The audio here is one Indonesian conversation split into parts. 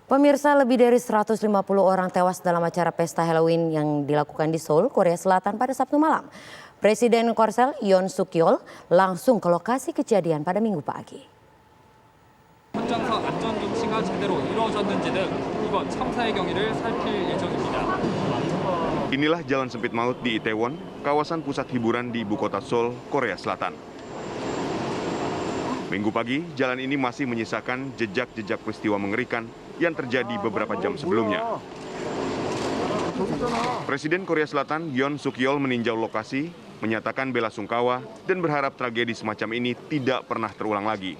Pemirsa, lebih dari 150 orang tewas dalam acara pesta Halloween yang dilakukan di Seoul, Korea Selatan pada Sabtu malam. Presiden Korsel Yoon Suk Yeol langsung ke lokasi kejadian pada Minggu pagi. 현장사 안전 조치가 제대로 이루어졌는지 등 이번 참사의 경위를 살필 예정입니다. Inilah jalan sempit maut di Itaewon, kawasan pusat hiburan di ibu kota Seoul, Korea Selatan. Minggu pagi, jalan ini masih menyisakan jejak-jejak peristiwa mengerikan yang terjadi beberapa jam sebelumnya. Presiden Korea Selatan Yoon Suk Yeol meninjau lokasi, menyatakan bela sungkawa, dan berharap tragedi semacam ini tidak pernah terulang lagi.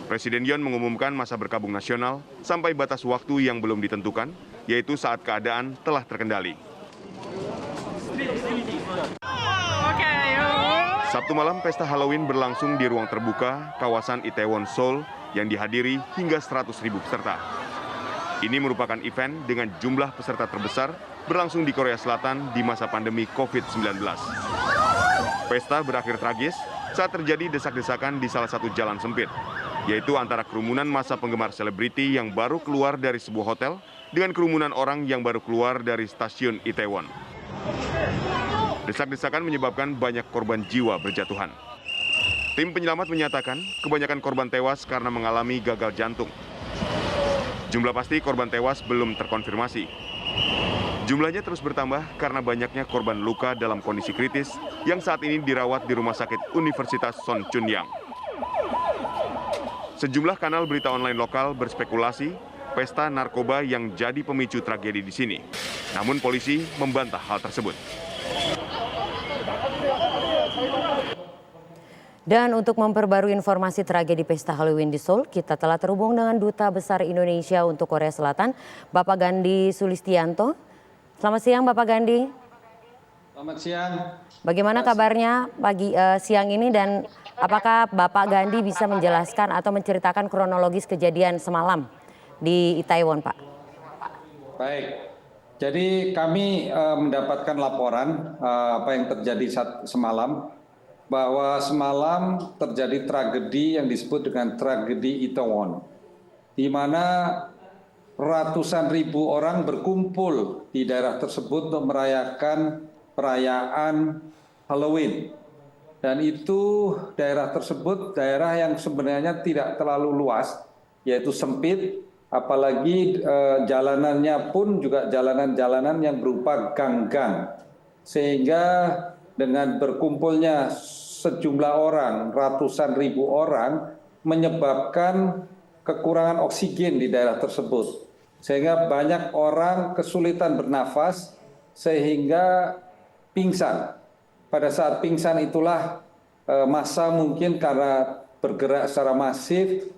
Presiden Yoon mengumumkan masa berkabung nasional sampai batas waktu yang belum ditentukan, yaitu saat keadaan telah terkendali. Sabtu malam, pesta Halloween berlangsung di ruang terbuka kawasan Itaewon, Seoul yang dihadiri hingga 100.000 peserta. Ini merupakan event dengan jumlah peserta terbesar berlangsung di Korea Selatan di masa pandemi COVID-19. Pesta berakhir tragis saat terjadi desak-desakan di salah satu jalan sempit, yaitu antara kerumunan massa penggemar selebriti yang baru keluar dari sebuah hotel dengan kerumunan orang yang baru keluar dari stasiun Itaewon. Desak-desakan menyebabkan banyak korban jiwa berjatuhan. Tim penyelamat menyatakan kebanyakan korban tewas karena mengalami gagal jantung. Jumlah pasti korban tewas belum terkonfirmasi. Jumlahnya terus bertambah karena banyaknya korban luka dalam kondisi kritis yang saat ini dirawat di Rumah Sakit Universitas Son Chunyang. Sejumlah kanal berita online lokal berspekulasi pesta narkoba yang jadi pemicu tragedi di sini. Namun polisi membantah hal tersebut. Dan untuk memperbarui informasi tragedi pesta Halloween di Seoul, kita telah terhubung dengan Duta Besar Indonesia untuk Korea Selatan, Bapak Gandhi Sulistianto. Selamat siang, Bapak Gandhi. Selamat siang. Bagaimana kabarnya pagi siang ini dan apakah Bapak Gandhi bisa menjelaskan atau menceritakan kronologis kejadian semalam di Itaewon, Pak? Baik. Jadi kami mendapatkan laporan apa yang terjadi semalam, bahwa semalam terjadi tragedi yang disebut dengan tragedi Itaewon, di mana ratusan ribu orang berkumpul di daerah tersebut untuk merayakan perayaan Halloween. Dan itu daerah tersebut daerah yang sebenarnya tidak terlalu luas, yaitu sempit, apalagi jalanannya pun juga jalanan-jalanan yang berupa gang-gang. Sehingga dengan berkumpulnya sejumlah orang, ratusan ribu orang, menyebabkan kekurangan oksigen di daerah tersebut. Sehingga banyak orang kesulitan bernafas, sehingga pingsan. Pada saat pingsan itulah massa mungkin karena bergerak secara masif,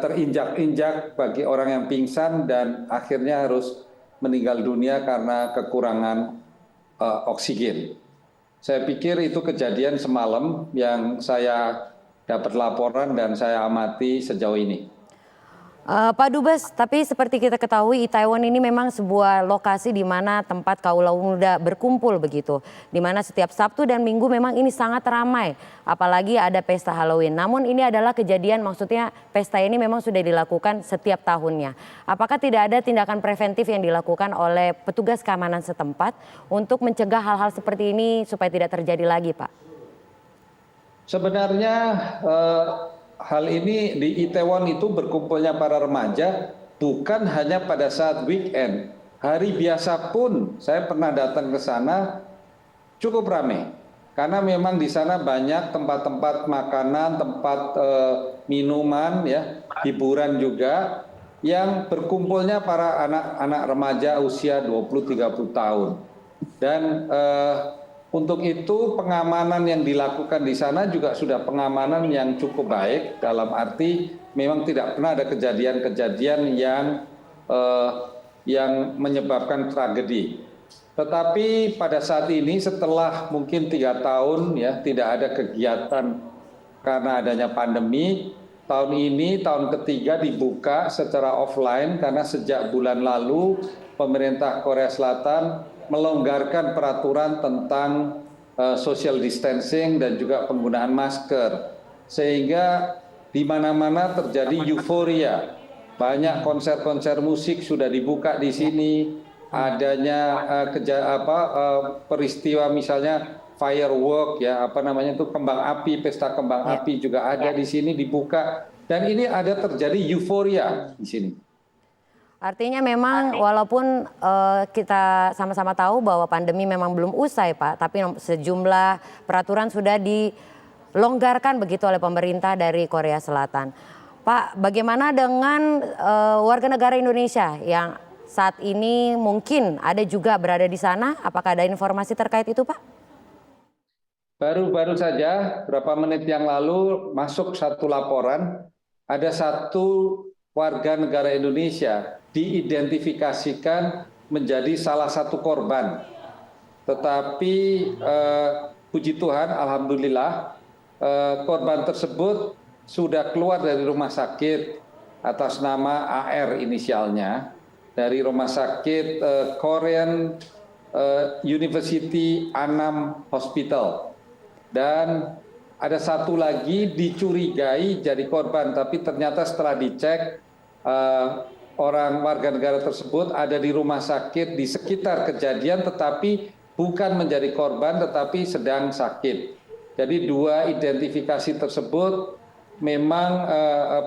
terinjak-injak bagi orang yang pingsan dan akhirnya harus meninggal dunia karena kekurangan oksigen. Saya pikir itu kejadian semalam yang saya dapat laporan dan saya amati sejauh ini. Pak Dubes, tapi seperti kita ketahui Itaewon ini memang sebuah lokasi di mana tempat kaula muda berkumpul begitu. Di mana setiap Sabtu dan Minggu memang ini sangat ramai, apalagi ada pesta Halloween. Namun ini adalah kejadian, maksudnya pesta ini memang sudah dilakukan setiap tahunnya. Apakah tidak ada tindakan preventif yang dilakukan oleh petugas keamanan setempat untuk mencegah hal-hal seperti ini supaya tidak terjadi lagi, Pak? Sebenarnya hal ini di Itaewon itu berkumpulnya para remaja bukan hanya pada saat weekend. Hari biasa pun saya pernah datang ke sana cukup ramai. Karena memang di sana banyak tempat-tempat makanan, tempat minuman, ya, hiburan juga yang berkumpulnya para anak-anak remaja usia 20-30 tahun. Dan untuk itu pengamanan yang dilakukan di sana juga sudah pengamanan yang cukup baik, dalam arti memang tidak pernah ada kejadian-kejadian yang menyebabkan tragedi. Tetapi pada saat ini setelah mungkin 3 tahun ya tidak ada kegiatan karena adanya pandemi, tahun ini tahun ketiga dibuka secara offline karena sejak bulan lalu pemerintah Korea Selatan melonggarkan peraturan tentang social distancing dan juga penggunaan masker, sehingga di mana-mana terjadi euforia banyak konser-konser musik sudah dibuka di sini, adanya peristiwa misalnya firework ya apa namanya itu kembang api, pesta kembang api juga ada di sini dibuka dan ini ada terjadi euforia di sini. Artinya memang walaupun kita sama-sama tahu bahwa pandemi memang belum usai Pak, tapi sejumlah peraturan sudah dilonggarkan begitu oleh pemerintah dari Korea Selatan. Pak, bagaimana dengan warga negara Indonesia yang saat ini mungkin ada juga berada di sana? Apakah ada informasi terkait itu Pak? Baru-baru saja, berapa menit yang lalu masuk satu laporan, ada satu warga negara Indonesia diidentifikasikan menjadi salah satu korban. Tetapi puji Tuhan, alhamdulillah, korban tersebut sudah keluar dari rumah sakit atas nama AR inisialnya, dari rumah sakit Korean University Annam Hospital. Dan ada satu lagi dicurigai jadi korban, tapi ternyata setelah dicek orang warga negara tersebut ada di rumah sakit di sekitar kejadian, tetapi bukan menjadi korban, tetapi sedang sakit. Jadi dua identifikasi tersebut memang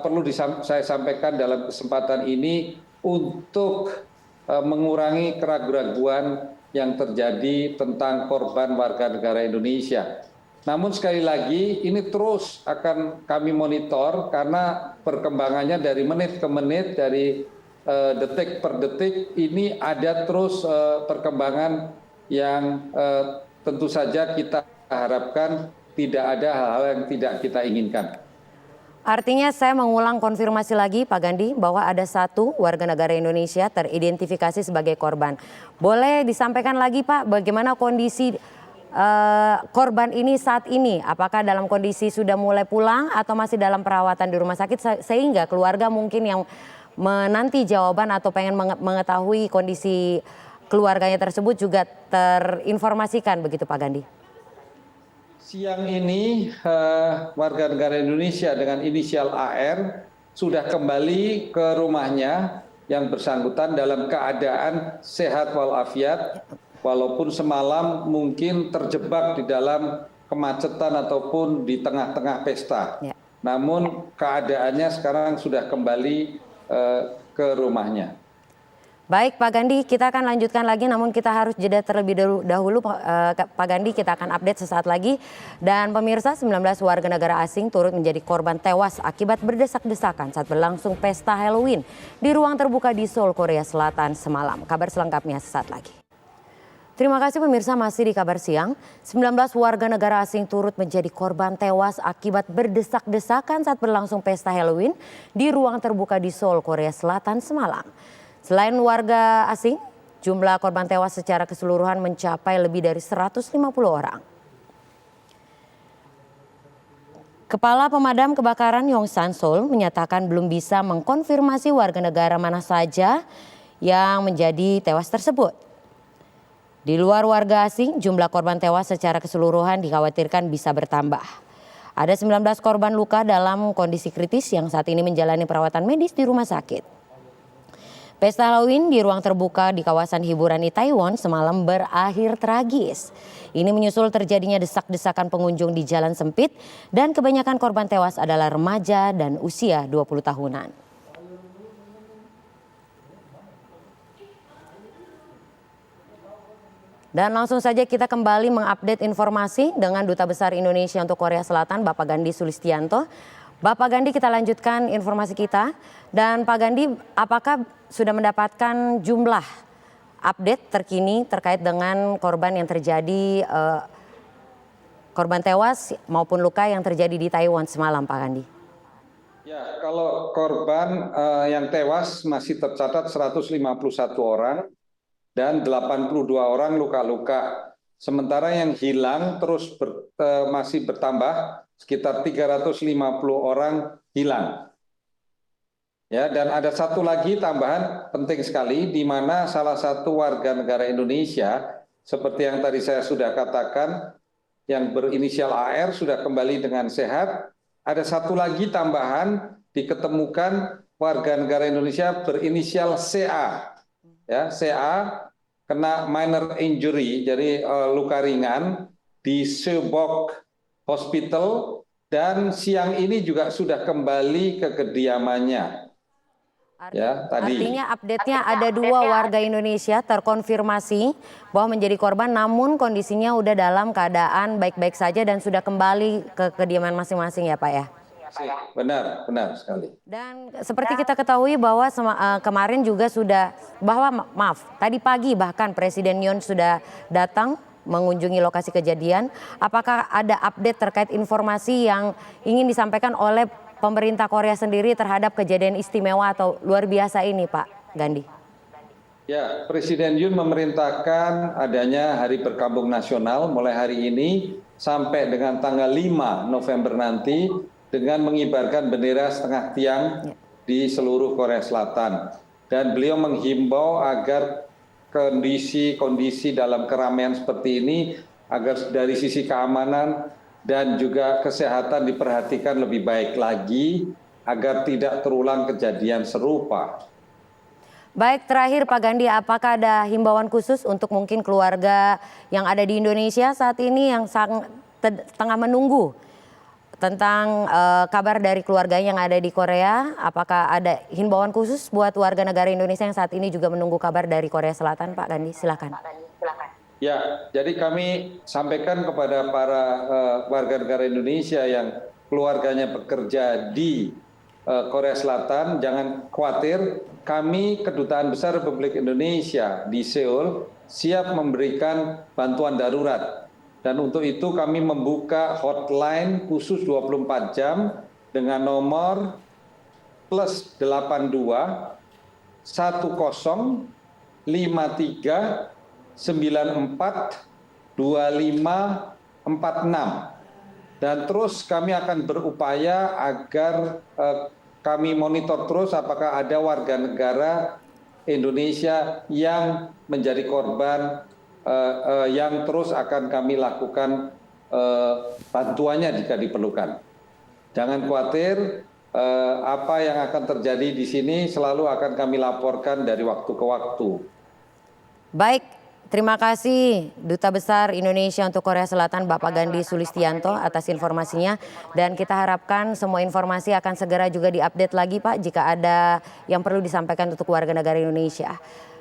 perlu saya sampaikan dalam kesempatan ini untuk mengurangi keraguan-keraguan yang terjadi tentang korban warga negara Indonesia. Namun sekali lagi ini terus akan kami monitor karena perkembangannya dari menit ke menit, dari detik per detik ini ada terus perkembangan yang tentu saja kita harapkan tidak ada hal-hal yang tidak kita inginkan. Artinya saya mengulang konfirmasi lagi Pak Gandhi bahwa ada satu warga negara Indonesia teridentifikasi sebagai korban. Boleh disampaikan lagi Pak bagaimana kondisi korban ini saat ini? Apakah dalam kondisi sudah mulai pulang atau masih dalam perawatan di rumah sakit sehingga keluarga mungkin yang menanti jawaban atau pengen mengetahui kondisi keluarganya tersebut juga terinformasikan begitu Pak Gandhi? Siang ini warga negara Indonesia dengan inisial AR sudah kembali ke rumahnya yang bersangkutan dalam keadaan sehat walafiat, walaupun semalam mungkin terjebak di dalam kemacetan ataupun di tengah-tengah pesta. Ya. Namun keadaannya sekarang sudah kembali ke rumahnya. Baik Pak Gandhi, kita akan lanjutkan lagi namun kita harus jeda terlebih dahulu Pak Gandhi, kita akan update sesaat lagi. Dan pemirsa, 19 warga negara asing turut menjadi korban tewas akibat berdesak-desakan saat berlangsung pesta Halloween di ruang terbuka di Seoul, Korea Selatan semalam. Kabar selengkapnya sesaat lagi. Terima kasih pemirsa, masih di Kabar Siang. 19 warga negara asing turut menjadi korban tewas akibat berdesak-desakan saat berlangsung pesta Halloween di ruang terbuka di Seoul, Korea Selatan semalam. Selain warga asing, jumlah korban tewas secara keseluruhan mencapai lebih dari 150 orang. Kepala Pemadam Kebakaran Yong San-sol menyatakan belum bisa mengkonfirmasi warga negara mana saja yang menjadi tewas tersebut. Di luar warga asing, jumlah korban tewas secara keseluruhan dikhawatirkan bisa bertambah. Ada 19 korban luka dalam kondisi kritis yang saat ini menjalani perawatan medis di rumah sakit. Pesta Halloween di ruang terbuka di kawasan hiburan Itaewon semalam berakhir tragis. Ini menyusul terjadinya desak-desakan pengunjung di jalan sempit dan kebanyakan korban tewas adalah remaja dan usia 20 tahunan. Dan langsung saja kita kembali mengupdate informasi dengan Duta Besar Indonesia untuk Korea Selatan, Bapak Gandhi Sulistianto. Bapak Gandhi, kita lanjutkan informasi kita. Dan Pak Gandhi, apakah sudah mendapatkan jumlah update terkini terkait dengan korban yang terjadi, korban tewas maupun luka yang terjadi di Taiwan semalam, Pak Gandhi? Ya, kalau korban yang tewas masih tercatat 151 orang dan 82 orang luka-luka. Sementara yang hilang terus masih bertambah, sekitar 350 orang hilang. Ya, dan ada satu lagi tambahan penting sekali, di mana salah satu warga negara Indonesia, seperti yang tadi saya sudah katakan, yang berinisial AR sudah kembali dengan sehat. Ada satu lagi tambahan diketemukan warga negara Indonesia berinisial CA. Ya, CA kena minor injury, jadi luka ringan di Seobok Hospital, dan siang ini juga sudah kembali ke kediamannya. Ya, tadi. Artinya update-nya ada 2 warga Indonesia terkonfirmasi bahwa menjadi korban, namun kondisinya udah dalam keadaan baik-baik saja dan sudah kembali ke kediaman masing-masing ya Pak ya? Benar, benar sekali. Dan seperti kita ketahui bahwa kemarin juga sudah, tadi pagi bahkan Presiden Yoon sudah datang mengunjungi lokasi kejadian. Apakah ada update terkait informasi yang ingin disampaikan oleh pemerintah Korea sendiri terhadap kejadian istimewa atau luar biasa ini Pak Gandhi? Ya, Presiden Yoon memerintahkan adanya Hari Berkabung Nasional mulai hari ini sampai dengan tanggal 5 November nanti dengan mengibarkan bendera setengah tiang di seluruh Korea Selatan. Dan beliau menghimbau agar kondisi dalam keramaian seperti ini agar dari sisi keamanan dan juga kesehatan diperhatikan lebih baik lagi agar tidak terulang kejadian serupa. Baik, terakhir Pak Gandhi, apakah ada himbauan khusus untuk mungkin keluarga yang ada di Indonesia saat ini yang tengah menunggu tentang kabar dari keluarganya yang ada di Korea? Apakah ada himbauan khusus buat warga negara Indonesia yang saat ini juga menunggu kabar dari Korea Selatan, Pak Gandhi? Silakan. Ya, jadi kami sampaikan kepada para warga negara Indonesia yang keluarganya bekerja di Korea Selatan, jangan khawatir, kami Kedutaan Besar Republik Indonesia di Seoul siap memberikan bantuan darurat. Dan untuk itu kami membuka hotline khusus 24 jam dengan nomor +82 10 53 94 25 46, dan terus kami akan berupaya agar kami monitor terus apakah ada warga negara Indonesia yang menjadi korban yang terus akan kami lakukan bantuannya jika diperlukan. Jangan khawatir, apa yang akan terjadi di sini selalu akan kami laporkan dari waktu ke waktu. Baik, terima kasih Duta Besar Indonesia untuk Korea Selatan Bapak Gandhi Sulistianto atas informasinya, dan kita harapkan semua informasi akan segera juga diupdate lagi Pak jika ada yang perlu disampaikan untuk warga negara Indonesia.